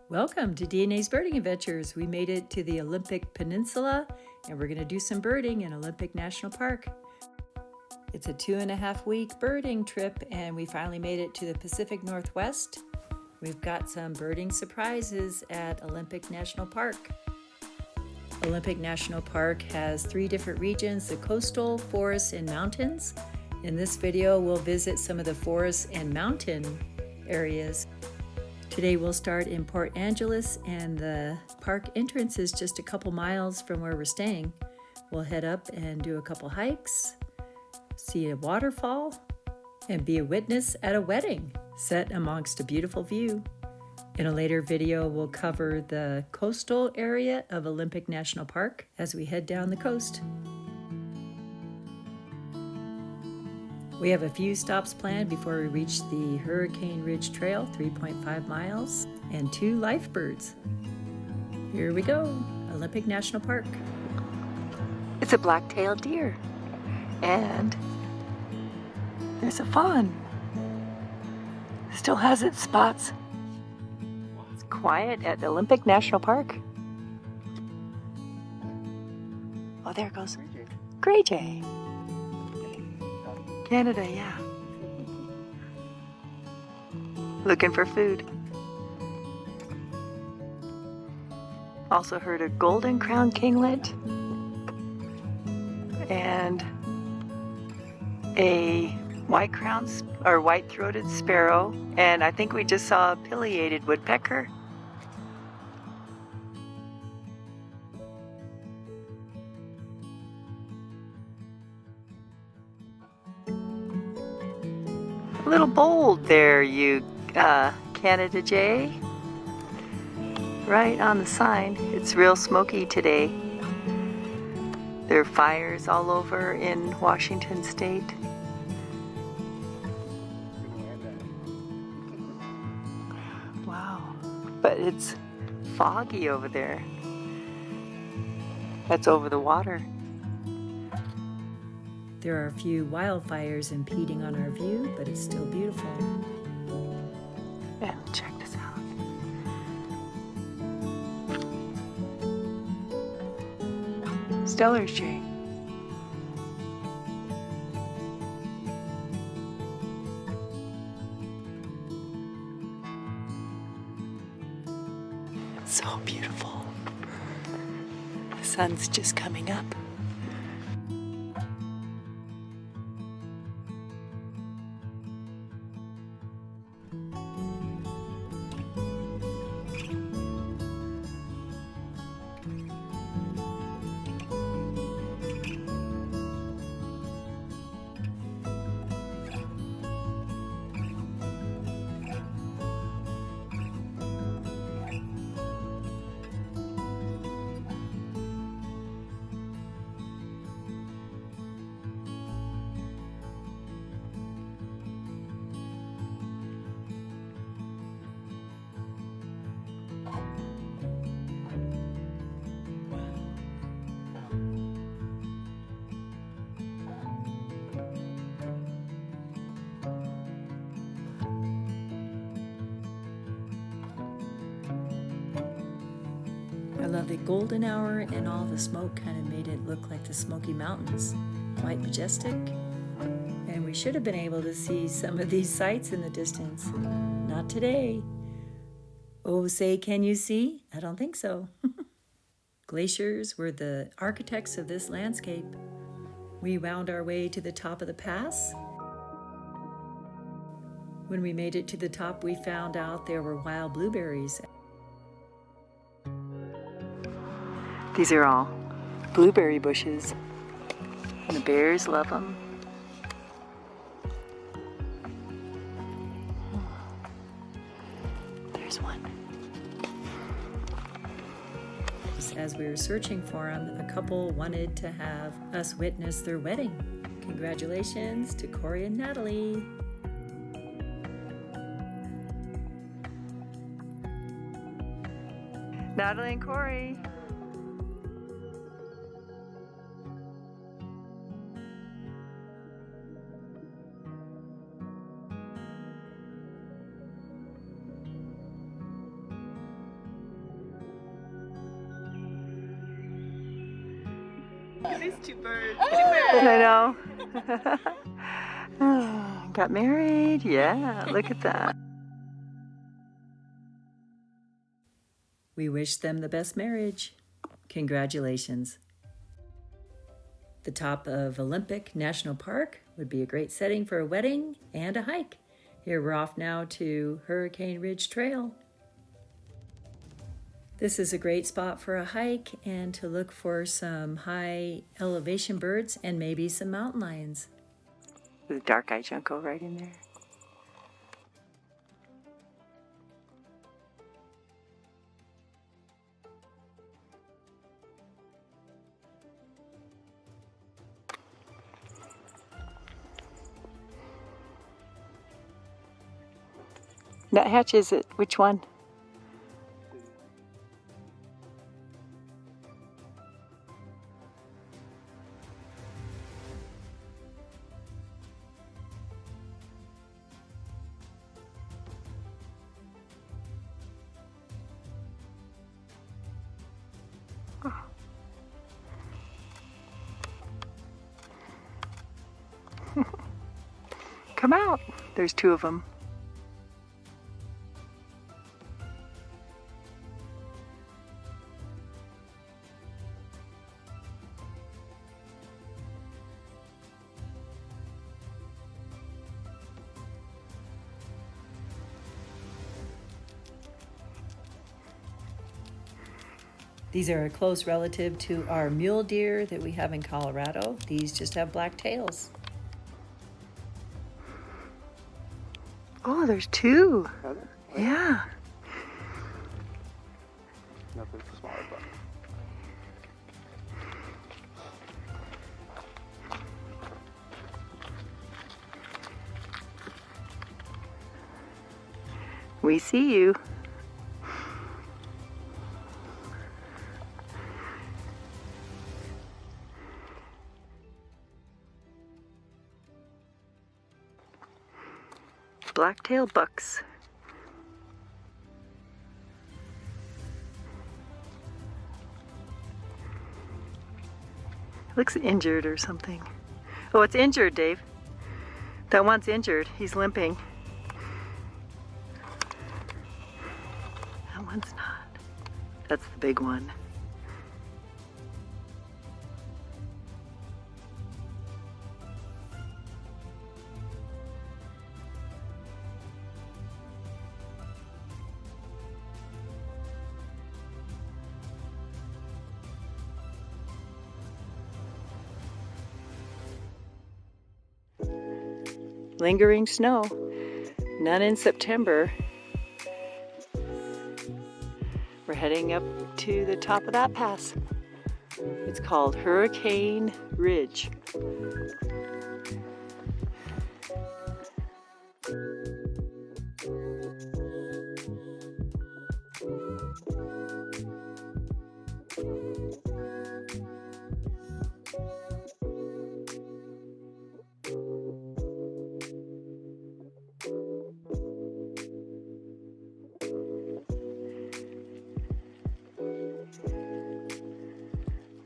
Welcome to DNA's Birding Adventures. We made it to the Olympic Peninsula and we're going to do some birding in Olympic National Park. It's a 2.5-week birding trip and we finally made it to the Pacific Northwest. We've got some birding surprises at Olympic National Park. Olympic National Park has 3 different regions, the coastal, forests, and mountains. In this video, we'll visit some of the forests and mountain areas. Today we'll start in Port Angeles, and the park entrance is just a couple miles from where we're staying. We'll head up and do a couple hikes, see a waterfall, and be a witness at a wedding set amongst a beautiful view. In a later video, we'll cover the coastal area of Olympic National Park as we head down the coast. We have a few stops planned before we reach the Hurricane Ridge Trail, 3.5 miles, and 2 lifebirds. Here we go, Olympic National Park. It's a black-tailed deer, and there's a fawn. Still has its spots. It's quiet at Olympic National Park. Oh, there it goes. Gray jay. Canada, yeah. Looking for food. Also heard a golden crowned kinglet and a white-throated sparrow, and I think we just saw a pileated woodpecker. A little bold there, you Canada jay. Right on the sign. It's real smoky today. There are fires all over in Washington State. Wow. But it's foggy over there. That's over the water. There are a few wildfires impeding on our view, but it's still beautiful. And check this out. Stellar's jay. It's so beautiful. The sun's just coming up. I love the golden hour, and all the smoke kind of made it look like the Smoky Mountains. Quite majestic. And we should have been able to see some of these sights in the distance. Not today. Oh, say, can you see? I don't think so. Glaciers were the architects of this landscape. We wound our way to the top of the pass. When we made it to the top, we found out there were wild blueberries. These are all blueberry bushes, and the bears love them. There's one. As we were searching for them, a couple wanted to have us witness their wedding. Congratulations to Corey and Natalie. Natalie and Corey. These two birds. I know. Got married? Yeah, look at that. We wish them the best marriage. Congratulations. The top of Olympic National Park would be a great setting for a wedding and a hike. Here we're off now to Hurricane Ridge Trail. This is a great spot for a hike and to look for some high elevation birds and maybe some mountain lions. There's a dark-eyed junco right in there. Nuthatch, is it? Which one? Come out. There's two of them. These are a close relative to our mule deer that we have in Colorado. These just have black tails. Oh, there's two. Are there? Yeah. Nothing smaller, but. We see you. Black-tailed bucks. Looks injured or something. Oh, it's injured, Dave. That one's injured. He's limping. That one's not. That's the big one. Lingering snow, none in September. We're heading up to the top of that pass. It's called Hurricane Ridge.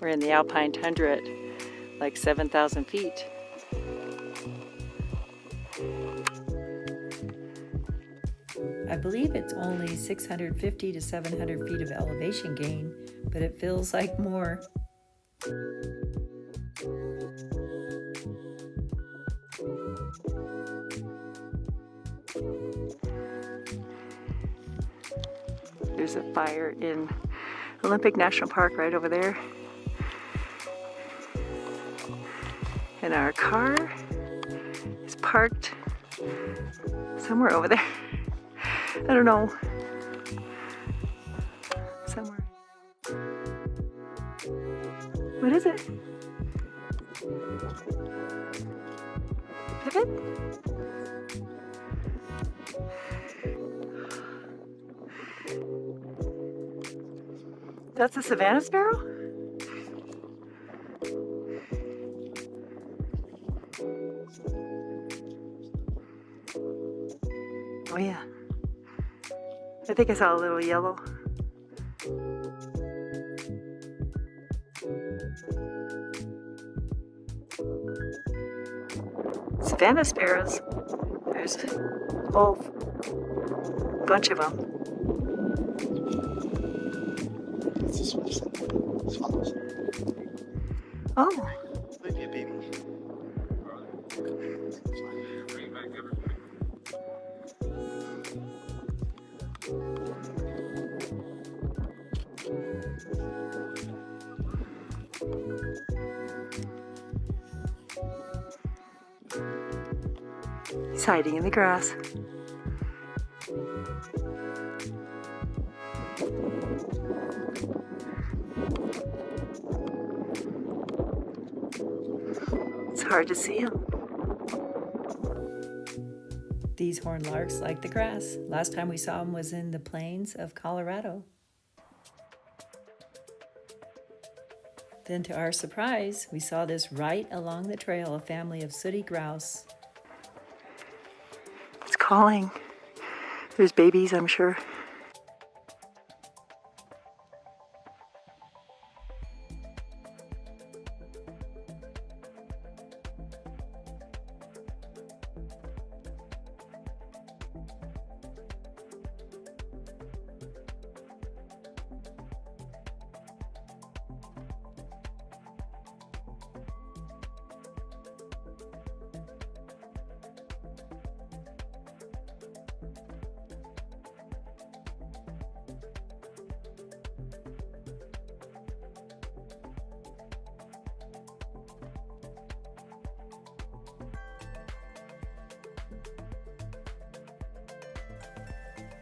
We're in the alpine tundra at like 7,000 feet. I believe it's only 650 to 700 feet of elevation gain, but it feels like more. There's a fire in Olympic National Park right over there. And our car is parked somewhere over there. I don't know. Somewhere. What is it? Pivot? That's a Savannah sparrow? Oh yeah. I think I saw a little yellow. Savannah sparrows. There's a whole bunch of them. Swallows. Oh, Maybe a baby. he's hiding in the grass. It's hard to see him. These horned larks like the grass. Last time we saw them was in the plains of Colorado. Then to our surprise, we saw this right along the trail, a family of sooty grouse. It's calling. There's babies, I'm sure.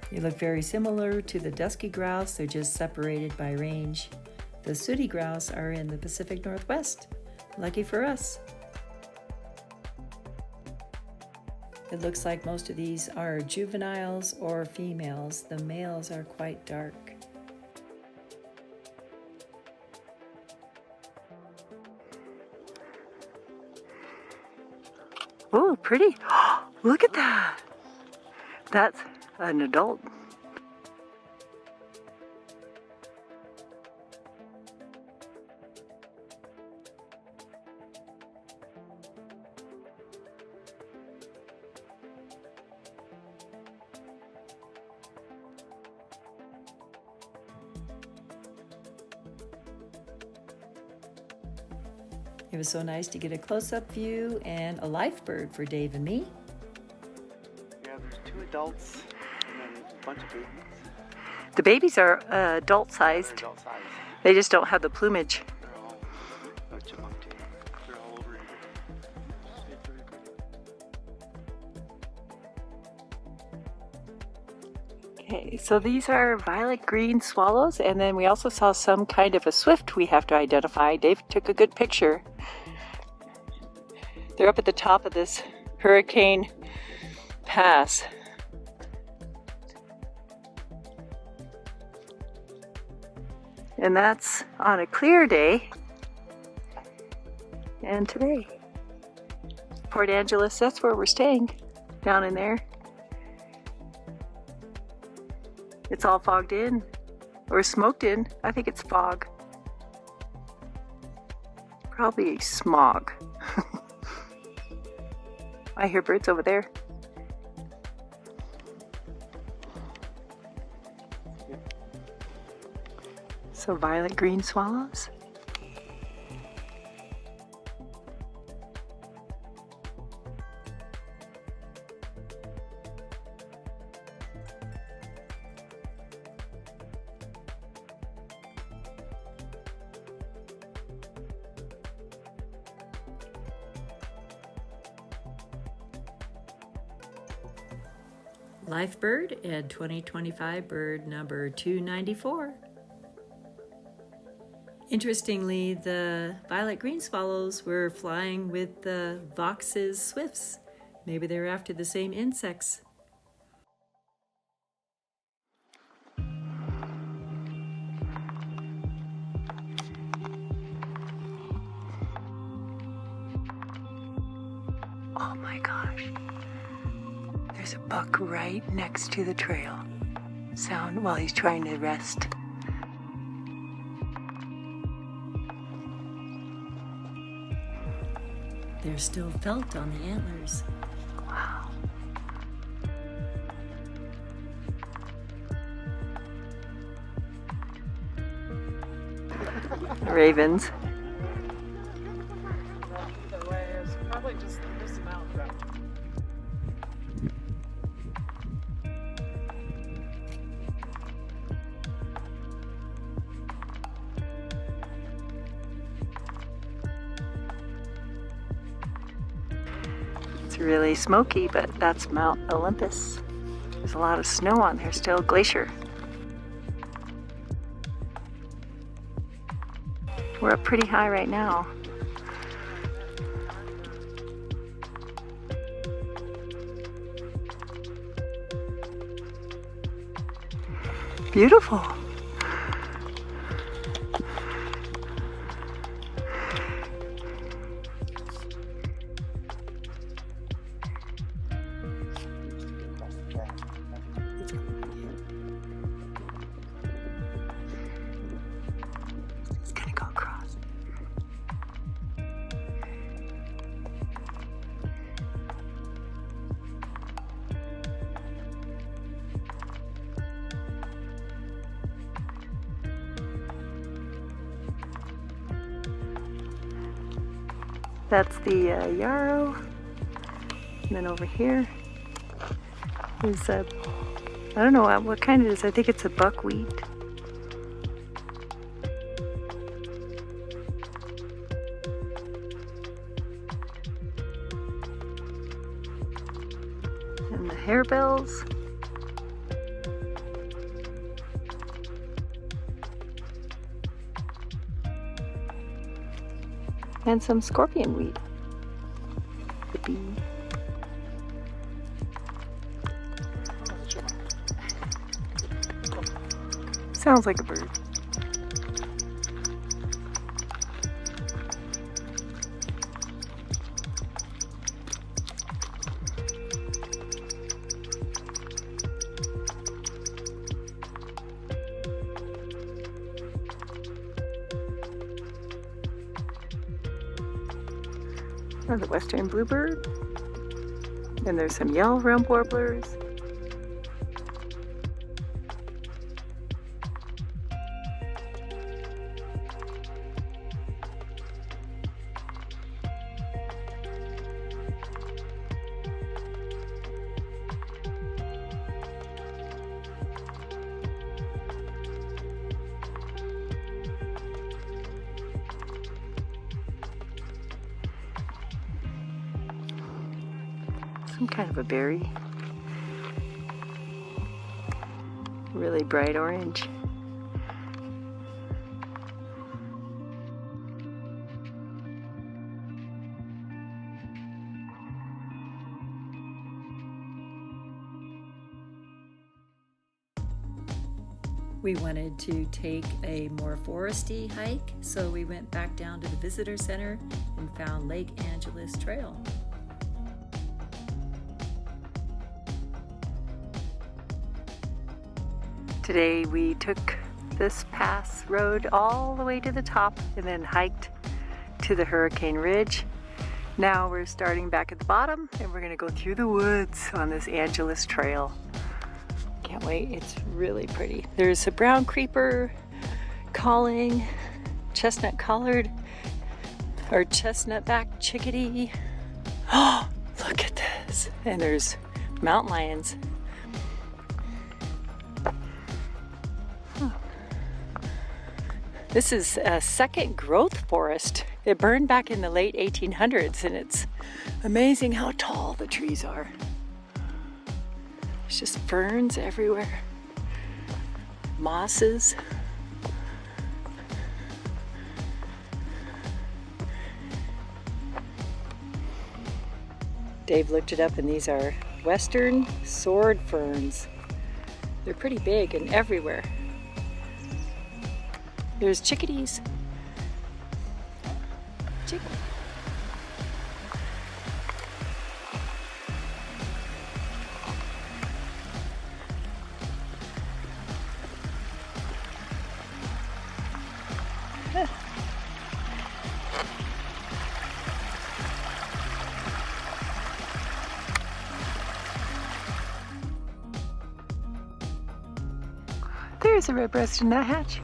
They look very similar to the dusky grouse, they're just separated by range. The sooty grouse are in the Pacific Northwest. Lucky for us. It looks like most of these are juveniles or females. The males are quite dark. Oh, pretty. Look at that. That's an adult. It was so nice to get a close-up view and a life bird for Dave and me. Yeah, there's 2 adults and then a bunch of babies. The babies are adult-sized. They're adult size. They just don't have the plumage. They're all chipmunk too. They're all over here. They're very pretty. Okay, so these are violet green swallows, and then we also saw some kind of a swift we have to identify. Dave took a good picture. They're up at the top of this hurricane pass. And that's on a clear day. And today, Port Angeles, that's where we're staying, down in there. It's all fogged in, or smoked in. I think it's fog. Probably smog. I hear birds over there. So violet green swallows. Life bird and 2025 bird number 294. Interestingly, the violet green swallows were flying with the Vox's swifts. Maybe they're after the same insects. Oh my gosh. There's a buck right next to the trail. Sound while he's trying to rest. There's still felt on the antlers. Wow. Ravens. Either way, it's probably just this amount. It's really smoky, but that's Mount Olympus. There's a lot of snow on there still, glacier. We're up pretty high right now. Beautiful. It's gonna go across. That's the yarrow. And then over here is a, I don't know what kind it is. I think it's a buckwheat. And the harebells. And some scorpion weed. The bee. Sounds like a bird. Oh, the western bluebird. And there's some yellow-rump warblers. Some kind of a berry. Really bright orange. We wanted to take a more foresty hike, so we went back down to the visitor center and found Lake Angeles Trail. Today we took this pass road all the way to the top and then hiked to the Hurricane Ridge. Now we're starting back at the bottom and we're gonna go through the woods on this Angeles Trail. Can't wait, it's really pretty. There's a brown creeper calling, chestnut collared, or chestnut back chickadee. Oh, look at this. And there's mountain lions. This is a second growth forest. It burned back in the late 1800s and it's amazing how tall the trees are. There's just ferns everywhere, mosses. Dave looked it up and these are western sword ferns. They're pretty big and everywhere. There's chickadees. There's a red-breasted nuthatch.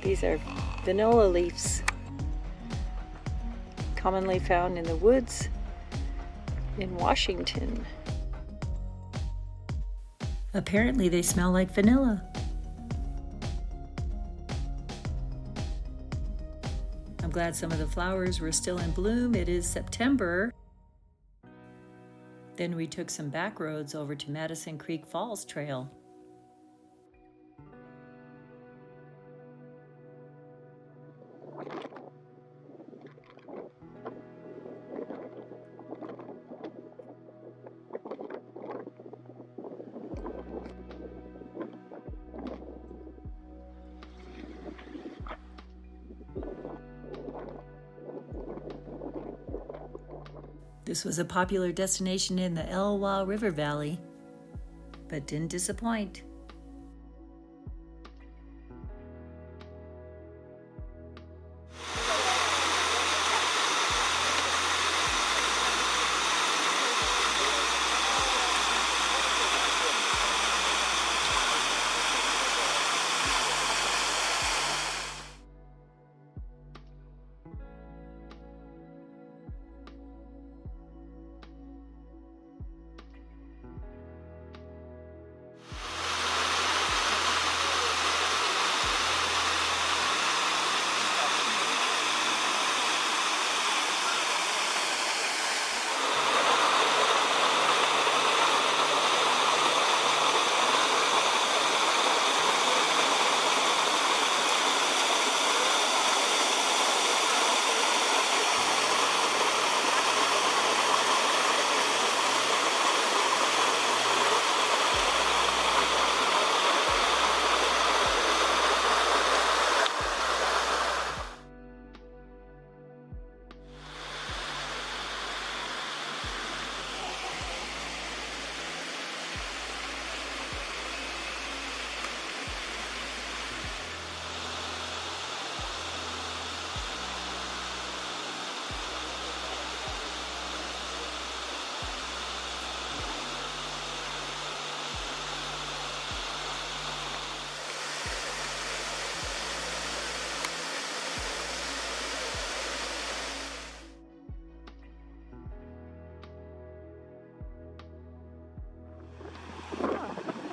These are vanilla leaves, commonly found in the woods in Washington. Apparently they smell like vanilla. I'm glad some of the flowers were still in bloom. It is September. Then we took some back roads over to Madison Falls Trail. This was a popular destination in the Elwha River Valley, but didn't disappoint.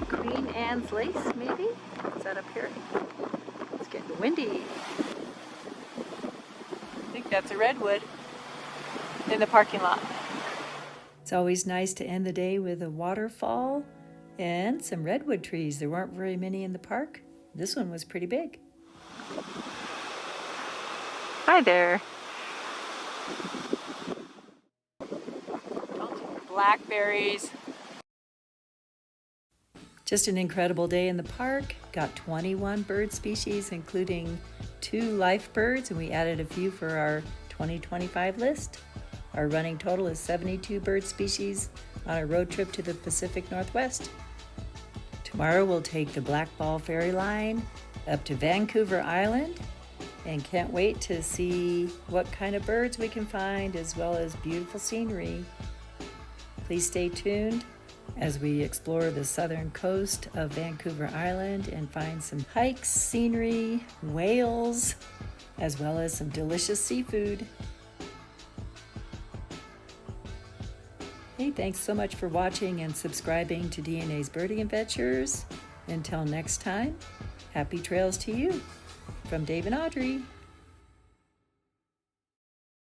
Queen Anne's lace, maybe? Is that up here? It's getting windy. I think that's a redwood in the parking lot. It's always nice to end the day with a waterfall and some redwood trees. There weren't very many in the park. This one was pretty big. Hi there. Blackberries. Just an incredible day in the park. Got 21 bird species, including 2 life birds, and we added a few for our 2025 list. Our running total is 72 bird species on a road trip to the Pacific Northwest. Tomorrow we'll take the Blackball Ferry Line up to Vancouver Island, and can't wait to see what kind of birds we can find, as well as beautiful scenery. Please stay tuned as we explore the southern coast of Vancouver Island and find some hikes, scenery, whales, as well as some delicious seafood. Hey, thanks so much for watching and subscribing to DNA's Birding Adventures. Until next time, happy trails to you. From Dave and Audrey.